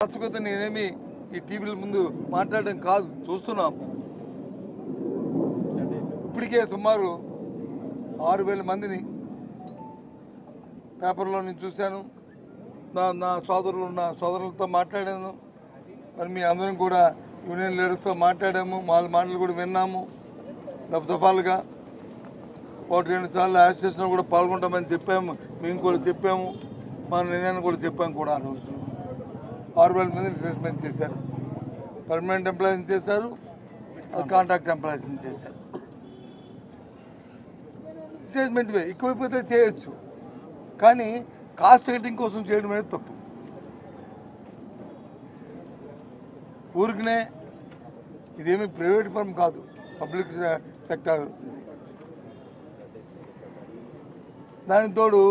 శాశ్వత నేనేమి ఈ టీవీల ముందు మాట్లాడడం కాదు, చూస్తున్నాం. ఇప్పటికే సుమారు 6,000 మందిని పేపర్లో నేను చూశాను. నా సోదరులతో మాట్లాడాను. మరి మీ అందరం కూడా యూనియన్ లీడర్స్తో మాట్లాడాము. వాళ్ళ మాటలు కూడా విన్నాము. దఫాలుగా 1-2 సార్లు అసోసియేషన్లో కూడా పాల్గొంటామని చెప్పాము. మేము కూడా చెప్పాము, మా నిర్ణయాన్ని కూడా చెప్పాము కూడా. ఆ రోజు 6,000 మందిని ట్రీట్మెంట్ చేశారు. పర్మనెంట్ ఎంప్లాయీని చేశారు, కాంట్రాక్ట్ ఎంప్లాయీస్ని చేశారు. ట్రీట్మెంట్ ఎక్కువైపోతే చేయొచ్చు, కానీ కాస్ట్ కటింగ్ కోసం చేయడం అనేది తప్పు. ఊరికనే ఇదేమి ప్రైవేట్ ఫర్మ్ కాదు, పబ్లిక్ సెక్టర్. దానికి తోడు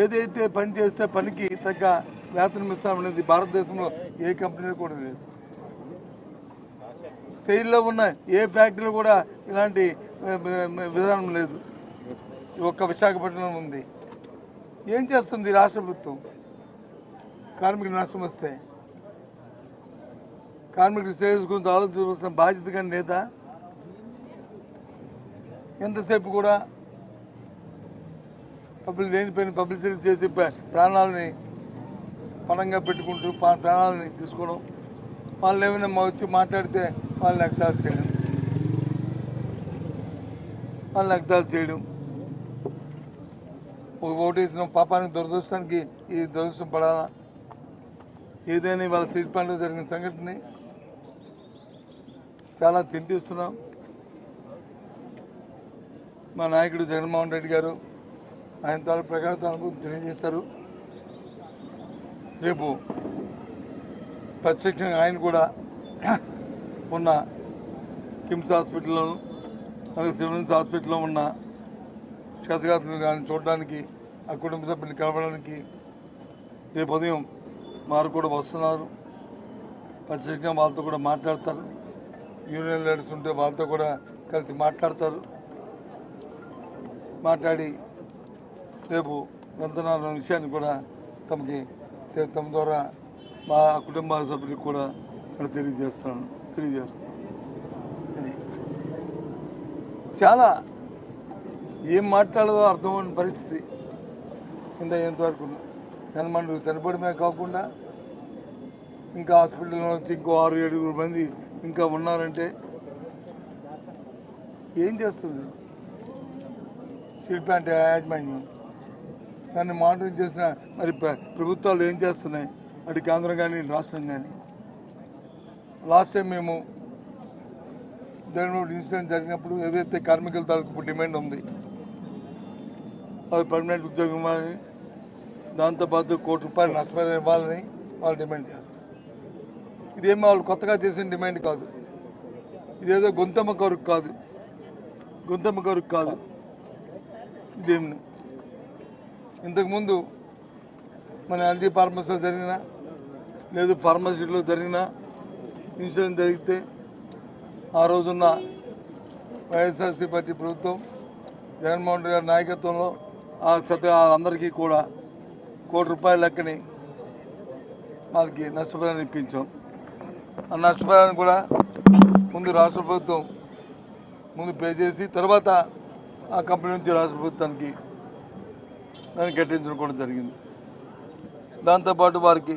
ఏదైతే పని చేస్తే పనికి తగ్గ వేతనం ఇస్తామనేది భారతదేశంలో ఏ కంపెనీలో కూడా లేదు. సెయిల్లో ఉన్న ఏ ఫ్యాక్టరీలో కూడా ఇలాంటి విధానం లేదు. ఒక్క విశాఖపట్నం ఉంది. ఏం చేస్తుంది రాష్ట్ర ప్రభుత్వం? కార్మికుల నష్టం వస్తే కార్మికుల శ్రేయస్సు గురించి ఆలోచించాల్సిన బాధ్యత కానీ లేదా? ఎంతసేపు కూడా లేనిపోయిన పబ్లిసిటీ చేసి ప్రాణాలని పణంగా పెట్టుకుంటూ ప్రాణాలని తీసుకోవడం, వాళ్ళు ఏమైనా వచ్చి మాట్లాడితే వాళ్ళని ఎగతాళి చేయడం, ఒక ఓటేసిన పాపానికి దురదృష్టానికి ఈ దురదృష్టం పడాలా? ఏదైనా వాళ్ళ స్ట్రీట్ ప్లాంట్లో జరిగిన సంఘటనని చాలా చింతిస్తున్నాం. మా నాయకుడు జగన్మోహన్ రెడ్డి గారు ఆయన తాలూ ప్రకాశ అనుభూతి తెలియజేశారు. రేపు ప్రత్యక్షంగా ఆయన కూడా ఉన్న కిమ్స్ హాస్పిటల్లోను అలాగే సివిల్స్ హాస్పిటల్లో ఉన్న క్షతగాత్రులు కానీ చూడడానికి, ఆ కుటుంబ సభ్యులు కలవడానికి రేపు ఉదయం వారు కూడా వస్తున్నారు. ప్రత్యేకంగా వాళ్ళతో కూడా మాట్లాడతారు. యూనియన్ లీడర్స్ ఉంటే వాళ్ళతో కూడా కలిసి మాట్లాడతారు. మాట్లాడి రేపు వెళ్తున్న విషయాన్ని కూడా తమ ద్వారా మా కుటుంబ సభ్యులకు కూడా తెలియజేస్తున్నాను. ఇది చాలా ఏం మాట్లాడదో అర్థమైన పరిస్థితి ఎంతవరకు జనమండు చనిపోవడమే కాకుండా ఇంకా హాస్పిటల్లో వచ్చి ఇంకో 6-7 మంది ఇంకా ఉన్నారంటే ఏం చేస్తుంది స్టీల్ ప్లాంట్ యాజమాన్యం? దాన్ని మానిటరింగ్ చేసిన మరి ప్రభుత్వాలు ఏం చేస్తున్నాయి, అటు కేంద్రం కానీ రాష్ట్రం కానీ? లాస్ట్ టైం మేము ఇన్సిడెంట్ జరిగినప్పుడు ఏదైతే కార్మికుల తాలూకు డిమాండ్ ఉంది, అది పర్మనెంట్ ఉద్యోగం ఇవ్వాలని, దాంతోపాటు ₹1 కోటి నష్టపరిహారం ఇవ్వాలని వాళ్ళు డిమాండ్ చేస్తారు. ఇదేమో వాళ్ళు కొత్తగా చేసిన డిమాండ్ కాదు. ఇదేదో గొంతమ్మ కొరకు కాదు. ఇదేమి ఇంతకుముందు మన ఎల్జీ ఫార్మసీలో జరిగిన లేదు ఫార్మసీలో జరిగిన ఇన్సిడెంట్ జరిగితే ఆ రోజున్న వైఎస్ఆర్సీ పార్టీ ప్రభుత్వం జగన్మోహన్ రెడ్డి గారి నాయకత్వంలో అందరికీ కూడా ₹1 కోటి లెక్కని వాళ్ళకి నష్టపరిహారం ఇప్పించాం. ఆ నష్టపరిహారం కూడా ముందు రాష్ట్ర ప్రభుత్వం పే చేసి తర్వాత ఆ కంపెనీ నుంచి రాష్ట్ర ప్రభుత్వానికి దాన్ని కట్టించడం కూడా జరిగింది. దాంతోపాటు వారికి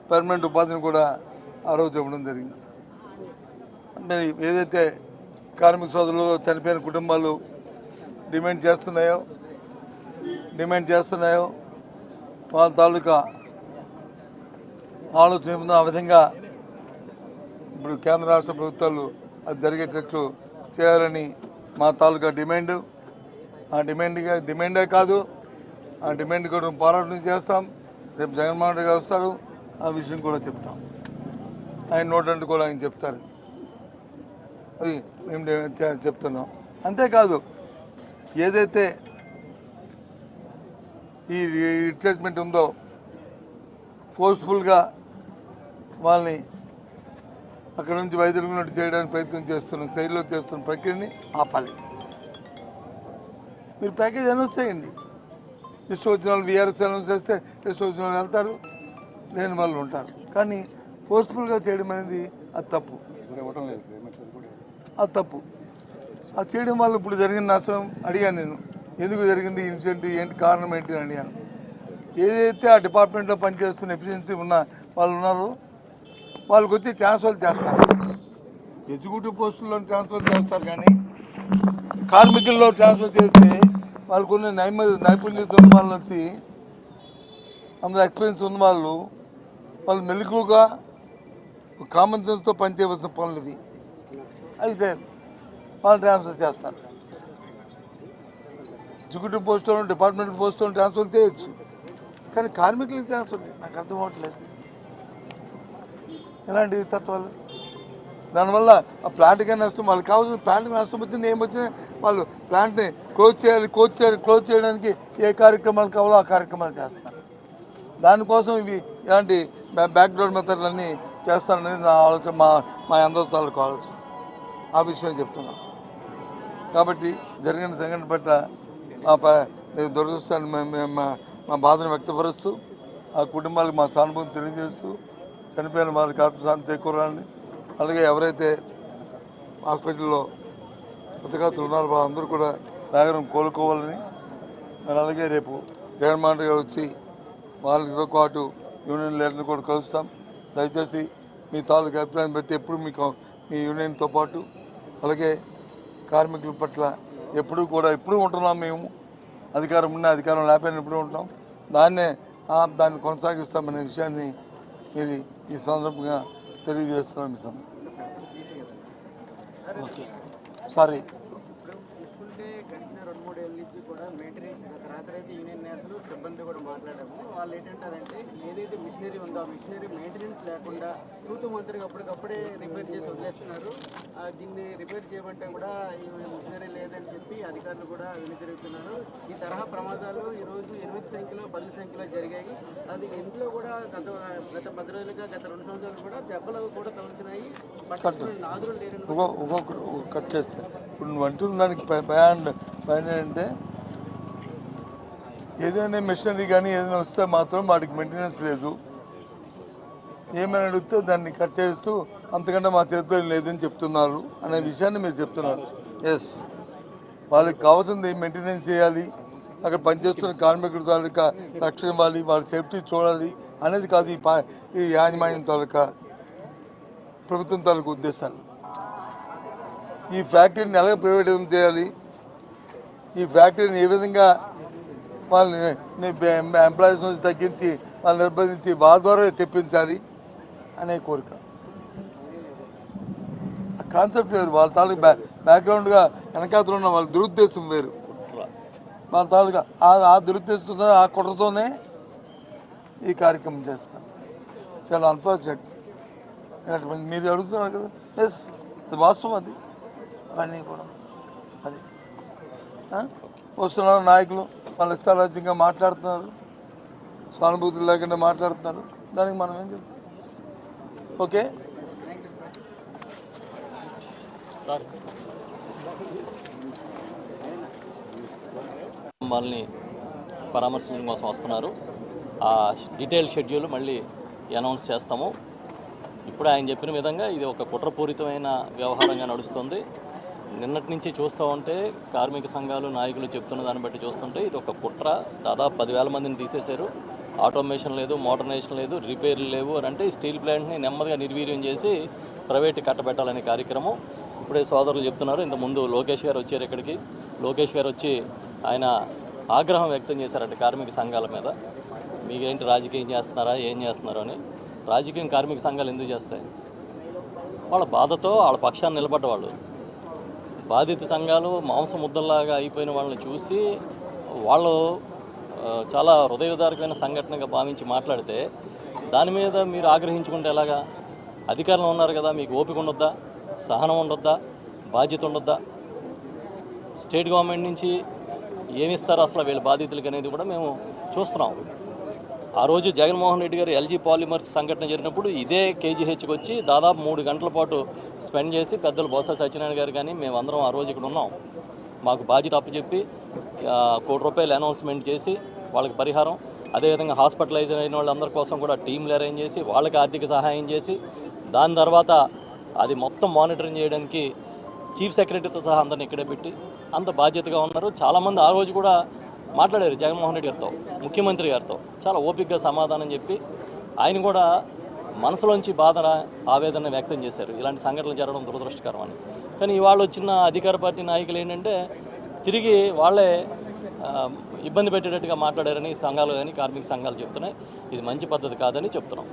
పర్మనెంట్ ఉపాధిని కూడా ఆ రోజు ఇవ్వడం జరిగింది. మరి ఏదైతే కార్మిక సోదరులు చనిపోయిన కుటుంబాలు డిమాండ్ చేస్తున్నాయో వాళ్ళ తాలూకా ఆలోచన ఆ విధంగా ఇప్పుడు కేంద్ర రాష్ట్ర ప్రభుత్వాలు అది జరిగేటట్లు చేయాలని మా తాలూకా డిమాండ్. ఆ డిమాండే కాదు, ఆ డిమాండ్ కూడా పోరాటం చేస్తాం. రేపు జగన్మోహన్ రెడ్డి గారు వస్తారు, ఆ విషయం కూడా చెప్తాం. ఆయన నోటంటే కూడా ఆయన చెప్తారు. అది మేము చెప్తున్నాం. అంతేకాదు ఏదైతే ఈ రిట్రేస్మెంట్ ఉందో ఫోర్స్ఫుల్గా వాళ్ళని అక్కడ నుంచి వైదొలిగినట్టు చేయడానికి ప్రయత్నం సైడ్లో చేస్తున్న ప్రక్రియని ఆపాలి. మీరు ప్యాకేజ్ అనౌన్స్ చేయండి. ఇష్టం వచ్చిన వాళ్ళు వీఆర్ఎస్ అనౌన్స్ చేస్తే ఇష్టం వచ్చిన వాళ్ళు వెళ్తారు, లేని వాళ్ళు ఉంటారు. కానీ ఫోర్స్ఫుల్గా చేయడం అనేది అది తప్పు, అది తప్పు. అది చేయడం వల్ల ఇప్పుడు జరిగిన నష్టం అడిగాను నేను, ఎందుకు జరిగింది ఇన్సిడెంట్, ఏంటి కారణం ఏంటి అని అడిగాను. ఏదైతే ఆ డిపార్ట్మెంట్లో పనిచేస్తున్న ఎఫిషియన్సీ ఉన్న వాళ్ళు ఉన్నారో వాళ్ళకి వచ్చి ట్రాన్స్ఫర్ చేస్తారు, ఎగ్జిక్యూటివ్ పోస్టుల్లో ట్రాన్స్ఫర్ చేస్తారు. కానీ కార్మికుల్లో ట్రాన్స్ఫర్ చేస్తే వాళ్ళకు ఉన్న నైపుణ్యత ఉన్న వాళ్ళు వచ్చి అందులో ఎక్స్పీరియన్స్ ఉన్న వాళ్ళు మెలకుగా కామన్ సెన్స్తో పనిచేయవలసిన పనులు ఇవి. అయితే వాళ్ళు ట్రాన్స్ఫర్ చేస్తారు. ఎగ్జిక్యూటివ్ పోస్టులను డిపార్ట్మెంట్ పోస్టులను ట్రాన్స్ఫర్ చేయొచ్చు, కానీ కార్మికులకు ట్రాన్స్ఫర్ నాకు అర్థం అవ్వట్లేదు ఎలాంటి తత్వాలు. దానివల్ల ఆ ప్లాంట్కే నష్టం, వాళ్ళకి కావాల్సిన ప్లాంట్కి నష్టం వచ్చింది, ఏమొచ్చినా వాళ్ళు ప్లాంట్ని క్లోజ్ చేయడానికి ఏ కార్యక్రమాలు కావాలో ఆ కార్యక్రమాలు చేస్తారు. దానికోసం ఇవి ఇలాంటి బ్యాక్డోర్ మెథడ్లన్నీ చేస్తారనేది నా ఆలోచన, మా అందరి తాలూకు ఆలోచన. ఆ విషయం చెప్తున్నాను. కాబట్టి జరిగిన సంఘటన పట్ల దురదృష్టాన్ని మా బాధను వ్యక్తపరుస్తూ ఆ కుటుంబాలకు మా సానుభూతి తెలియజేస్తూ చనిపోయిన వాళ్ళకి ఆత్మశాంతి చేకూరాలని, అలాగే ఎవరైతే హాస్పిటల్లో హతగాతులు ఉన్నారో వాళ్ళందరూ కూడా వేగం కోలుకోవాలని, మరి అలాగే రేపు జగన్మోహన్ రెడ్డి గారు వచ్చి వాళ్ళతో పాటు యూనియన్ లీడర్ని కూడా కలుస్తాం. దయచేసి మీ తాలూకు అభిప్రాయం బట్టి ఎప్పుడు మీకు మీ యూనియన్తో పాటు అలాగే కార్మికుల పట్ల ఎప్పుడూ ఉంటున్నాం. మేము అధికారం ఉన్న అధికారం లేకపోయినా ఎప్పుడూ ఉంటాం. దాన్ని కొనసాగిస్తామనే విషయాన్ని మీరు ఈ సందర్భంగా తెలియజేస్తున్నాం. ఈ సందర్భంగా ఓకే సారీ గడిచిన 2-3 ఏళ్ళ నుంచి కూడా మెయింటెనెన్స్ రాత్రి అయితే యూనియన్ నేతలు సిబ్బంది కూడా మాట్లాడాము. వాళ్ళు ఏంటంటారంటే ఏదైతే మిషనరీ ఉందో ఆ మిషనరీ మెయింటెనెన్స్ లేకుండా తూతు మంత్రిగా అప్పటికప్పుడే రిపేర్ చేసి వదిలేస్తున్నారు. దీన్ని రిపేర్ చేయమంటే కూడా ఈ మిషనరీ లేదని చెప్పి అధికారులు కూడా వెనుతిరుగుతున్నారు. ఈ తరహా ప్రమాదాలు ఈరోజు 8 సంఖ్యలో 10 సంఖ్యలో జరిగాయి. అది ఇంట్లో కూడా గత 10 రోజులుగా గత 2 సంవత్సరాలు కూడా దెబ్బలు కూడా తగులుతున్నాయి. నాదులు లేరని కట్ చేస్తే ఇప్పుడు నువ్వు అంటున్న దానికి పైన అంటే ఏదైనా మిషనరీ కానీ ఏదైనా వస్తే మాత్రం వాటికి మెయింటెనెన్స్ లేదు, ఏమైనా అడిగితే దాన్ని కట్ చేస్తూ అంతకంటే మా చేతిలో లేదని చెప్తున్నారు అనే విషయాన్ని మీరు చెప్తున్నారు. ఎస్, వాళ్ళకి కావాల్సింది మెయింటెనెన్స్ చేయాలి, అక్కడ పనిచేస్తున్న కార్మికుల తాలూకా రక్షణ ఇవ్వాలి, వాళ్ళ సేఫ్టీ చూడాలి అనేది కాదు ఈ యాజమాన్యం తాలూకా ప్రభుత్వం తాలూకా ఉద్దేశాలు. ఈ ఫ్యాక్టరీని ఎలాగ ప్రైవేటైజం చేయాలి, ఈ ఫ్యాక్టరీని ఏ విధంగా వాళ్ళని ఎంప్లాయీస్ నుంచి తగ్గించి వాళ్ళని నిర్బంధించి వాళ్ళ ద్వారా తెప్పించాలి అనే కోరిక. ఆ కాన్సెప్ట్ వేరు, వాళ్ళ తాలూకు బ్యాక్గ్రౌండ్గా వెనకాతలు ఉన్న వాళ్ళ దురుద్దేశం వేరు. వాళ్ళ తాలూకా ఆ దురుద్దేశంతో ఆ కుట్రతోనే ఈ కార్యక్రమం చేస్తారు. చాలా అన్ఫార్చునేట్. మీరు అడుగుతున్నారు కదా, ఎస్ అది వాస్తవం, అది అవన్నీ కూడా అది వస్తున్నారు నాయకులు వాళ్ళ ఇష్టారాజ్యంగా మాట్లాడుతున్నారు, సానుభూతులు లేకుండా మాట్లాడుతున్నారు. దానికి మనం ఏం చెప్తాం? ఓకే, వాళ్ళని పరామర్శించడం కోసం వస్తున్నారు. ఆ డీటెయిల్ షెడ్యూల్ మళ్ళీ అనౌన్స్ చేస్తాము. ఇప్పుడు ఆయన చెప్పిన విధంగా ఇది ఒక కుట్రపూరితమైన వ్యవహారంగా నడుస్తుంది. నిన్నటి నుంచి చూస్తూ ఉంటే కార్మిక సంఘాలు నాయకులు చెప్తున్న దాన్ని బట్టి చూస్తుంటే ఇది ఒక కుట్ర. దాదాపు 10,000 మందిని తీసేశారు. ఆటోమేషన్ లేదు, మోడర్నైజేషన్ లేదు, రిపేర్లు లేవు అని అంటే స్టీల్ ప్లాంట్ని నెమ్మదిగా నిర్వీర్యం చేసి ప్రైవేట్ కట్టబెట్టాలనే కార్యక్రమం ఇప్పుడే సోదరులు చెప్తున్నారు. ఇంతకుముందు లోకేష్ గారు వచ్చారు ఇక్కడికి. లోకేష్ గారు వచ్చి ఆయన ఆగ్రహం వ్యక్తం చేశారంటే కార్మిక సంఘాల మీద, మీకేంటి రాజకీయం చేస్తున్నారా, ఏం చేస్తున్నారు అని. రాజకీయం కార్మిక సంఘాలు ఎందుకు చేస్తాయి? వాళ్ళ బాధతో వాళ్ళ పక్షాన్ని నిలబడ్డవాళ్ళు. బాధిత సంఘాలు మాంస ముద్దల్లాగా అయిపోయిన వాళ్ళని చూసి వాళ్ళు చాలా హృదయదారకమైన సంఘటనగా భావించి మాట్లాడితే దాని మీద మీరు ఆగ్రహించుకుంటే ఎలాగా? అధికారంలో ఉన్నారు కదా, మీకు ఓపిక ఉండొద్దా, సహనం ఉండొద్దా, బాధ్యత ఉండొద్దా? స్టేట్ గవర్నమెంట్ నుంచి ఏమిస్తారు అసలు వీళ్ళ బాధితులకి అనేది కూడా మేము చూస్తున్నాం. ఆ రోజు జగన్మోహన్ రెడ్డి గారు ఎల్జీ పాలిమర్స్ సంఘటన జరిగినప్పుడు ఇదే కేజీహెచ్కి వచ్చి దాదాపు 3 గంటల పాటు స్పెండ్ చేసి పెద్దలు బొత్స సత్యనారాయణ గారు కానీ మేమందరం ఆ రోజు ఇక్కడ ఉన్నాం. మాకు బాధ్యత అప్పచెప్పి ₹1 కోటి అనౌన్స్మెంట్ చేసి వాళ్ళకి పరిహారం అదేవిధంగా హాస్పిటలైజ్ అయిన వాళ్ళందరి కోసం కూడా టీంలు అరేంజ్ చేసి వాళ్ళకి ఆర్థిక సహాయం చేసి దాని తర్వాత అది మొత్తం మానిటరింగ్ చేయడానికి చీఫ్ సెక్రటరీతో సహా అందరిని ఇక్కడే పెట్టి అంత బాధ్యతగా ఉన్నారు. చాలామంది ఆ రోజు కూడా మాట్లాడారు జగన్మోహన్ రెడ్డి గారితో, ముఖ్యమంత్రి గారితో చాలా ఓపికగా సమాధానం చెప్పి ఆయన కూడా మనసులోంచి బాధ ఆవేదన వ్యక్తం చేశారు. ఇలాంటి సంఘటనలు జరగడం దురదృష్టకరం అని. కానీ ఇవాళ వచ్చిన అధికార పార్టీ నాయకులు ఏంటంటే తిరిగి వాళ్ళే ఇబ్బంది పెట్టేటట్టుగా మాట్లాడారని సంఘాలు కానీ కార్మిక సంఘాలు చెప్తున్నాయి. ఇది మంచి పద్ధతి కాదని చెప్తున్నాం.